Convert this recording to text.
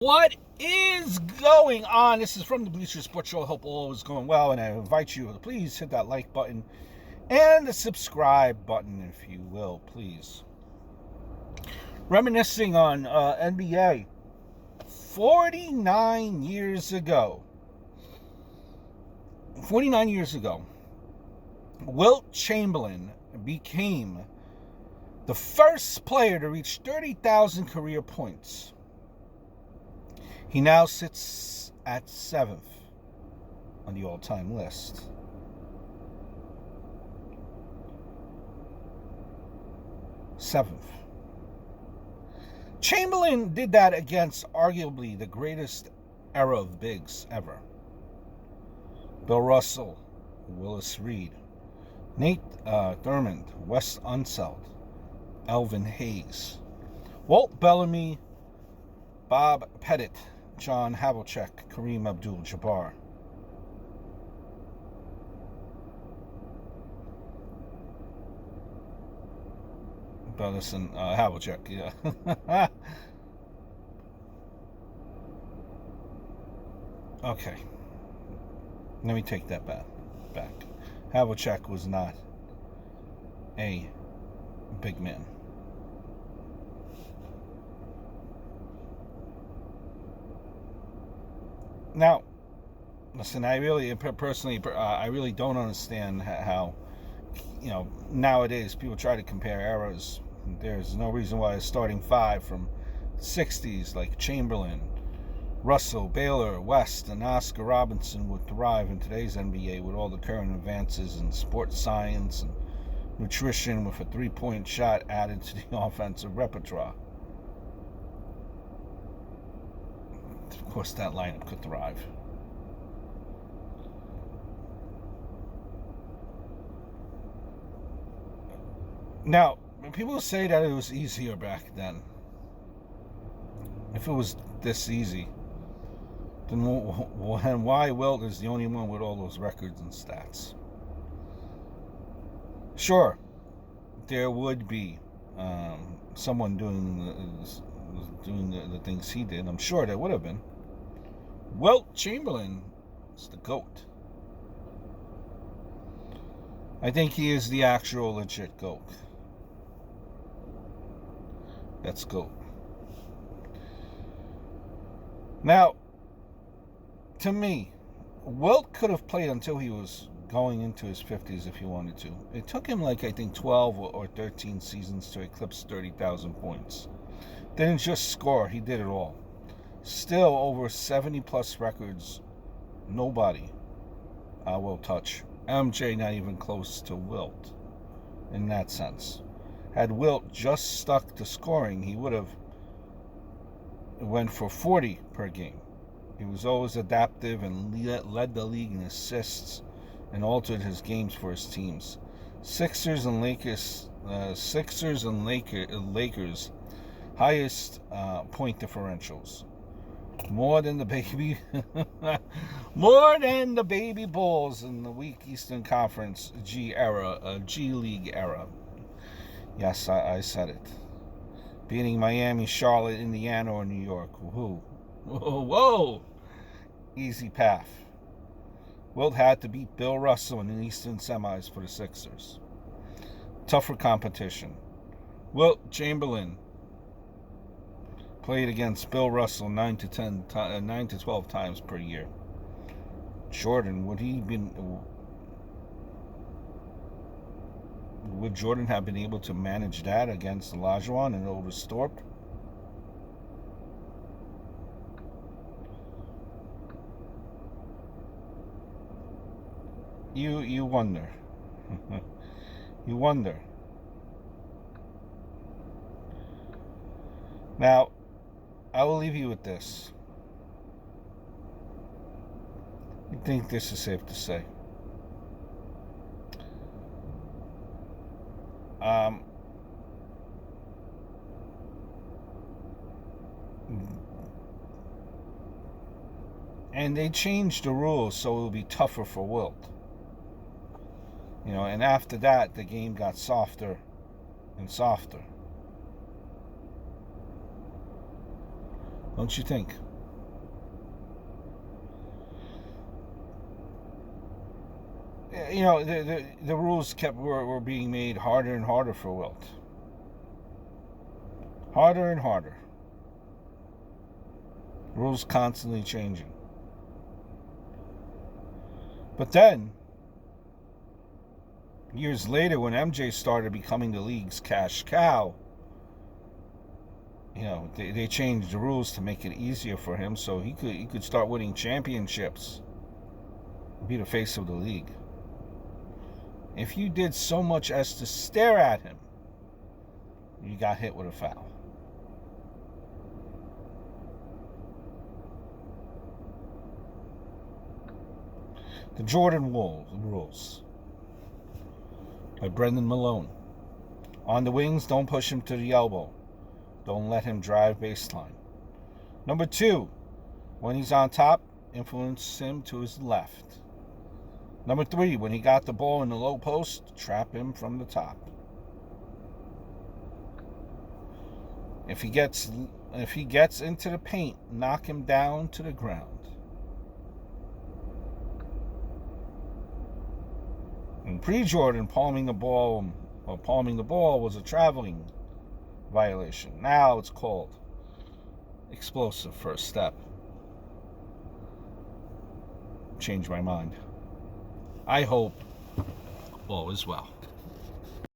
What is going on? This is from the Bleacher Sports Show. I hope all is going well, and I invite you to please hit that like button and the subscribe button, if you will, please. Reminiscing on NBA 49 years ago. 49 years ago, Wilt Chamberlain became the first player to reach 30,000 career points. He now sits at 7th on the all-time list. Seventh. Chamberlain did that against arguably the greatest era of bigs ever. Bill Russell, Willis Reed, Nate Thurmond, Wes Unseld, Elvin Hayes, Walt Bellamy, Bob Pettit, John Havlicek, Kareem Abdul-Jabbar. Havlicek, yeah. Okay. Let me take that back. Havlicek was not a big man. Now, listen, I really don't understand how, nowadays people try to compare eras. There's no reason why a starting five from the 60s like Chamberlain, Russell, Baylor, West, and Oscar Robertson would thrive in today's NBA with all the current advances in sports science and nutrition, with a three-point shot added to the offensive repertoire. Of course, that lineup could thrive. Now, people say that it was easier back then. If it was this easy, then why Wilt is the only one with all those records and stats? Sure, there would be someone doing the things he did. I'm sure there would have been. Wilt Chamberlain is the GOAT. I think he is the actual legit GOAT. That's GOAT. Now, to me, Wilt could have played until he was going into his 50s if he wanted to. It took him 12 or 13 seasons to eclipse 30,000 points. Didn't just score, he did it all. Still over 70 plus records, nobody will touch. MJ not even close to Wilt in that sense. Had Wilt just stuck to scoring, he would have went for 40 per game. He was always adaptive and led the league in assists and altered his games for his teams. Sixers and Lakers highest point differentials. More than the baby Bulls in the weak Eastern Conference G League era. Yes, I said it. Beating Miami, Charlotte, Indiana, or New York. Whoa. Easy path. Wilt had to beat Bill Russell in the Eastern semis for the Sixers. Tougher competition. Wilt Chamberlain played against Bill Russell 9 to 12 times per year. Jordan, would Jordan have been able to manage that against Olajuwon and Otis Thorpe? You wonder. You wonder. Now, I will leave you with this. I think this is safe to say. And they changed the rules so it will be tougher for Wilt. And after that, the game got softer and softer. Don't you think? the rules were being made harder and harder for Wilt. Harder and harder. Rules constantly changing. But then, years later, when MJ started becoming the league's cash cow, they changed the rules to make it easier for him, so he could start winning championships, be the face of the league. If you did so much as to stare at him, you got hit with a foul. The Jordan Rules by Brendan Malone. On the wings, don't push him to the elbow. Don't let him drive baseline. Number 2, when he's on top, influence him to his left. Number 3, when he got the ball in the low post, trap him from the top. If he gets into the paint, knock him down to the ground. In pre-Jordan, palming the ball was a traveling violation. Now it's called explosive first step. Changed my mind. I hope all is well.